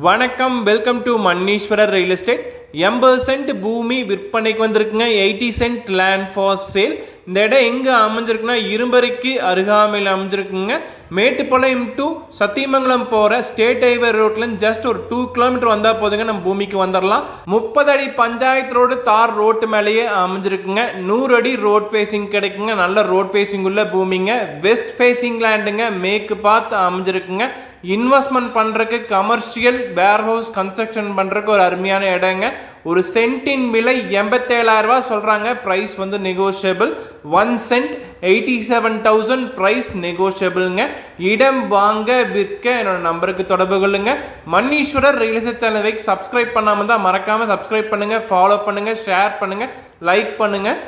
வணக்கம், welcome to Manneeswarar real estate. 80 cent பூமி விற்பனைக்கு வந்திருக்குங்க. 80 சென்ட் லேண்ட் ஃபார் சேல். இந்த இடம் எங்கே அமைஞ்சிருக்குன்னா இரும்பரிக்கு அருகாமையில் அமைஞ்சிருக்குங்க. மேட்டுப்பாளையம் டு சத்தியமங்கலம் போகிற ஸ்டேட் ஹைவே ரோட்லேருந்து ஜஸ்ட் ஒரு 2 கிலோமீட்டர் வந்தால் போதுங்க, நம்ம பூமிக்கு வந்துடலாம். 30 அடி பஞ்சாயத்து ரோடு தார் ரோட்டு மேலேயே அமைஞ்சிருக்குங்க. 100 அடி ரோட் ஃபேஸிங் கிடைக்குங்க. நல்ல ரோட் ஃபேஸிங் உள்ள பூமிங்க. West facing லேண்டுங்க. மேற்கு பார்த்து அமைஞ்சிருக்குங்க. இன்வெஸ்ட்மெண்ட் பண்ணுறதுக்கு கமர்ஷியல் வேர்ஹவுஸ் கன்ஸ்ட்ரக்ஷன் பண்ணுறதுக்கு ஒரு அருமையான இடங்க. ஒரு சென்ட்டின் விலை 87,000 சொல்கிறாங்க. ப்ரைஸ் வந்து நெகோஷியபிள். 1 send 87,000 price நெகோஷியபிள்ங்க. இடம் வாங்க விற்க என்னோட நம்பருக்கு தொடர்பு கொள்ளுங்க. மன்னீஸ்வரர் ரியல் எஸ்டேட் சேனலை சப்ஸ்கிரைப் பண்ணாமல் தான் மறக்காமல் சப்ஸ்கிரைப் பண்ணுங்கள், ஃபாலோ பண்ணுங்கள், ஷேர் பண்ணுங்கள், லைக் பண்ணுங்கள்.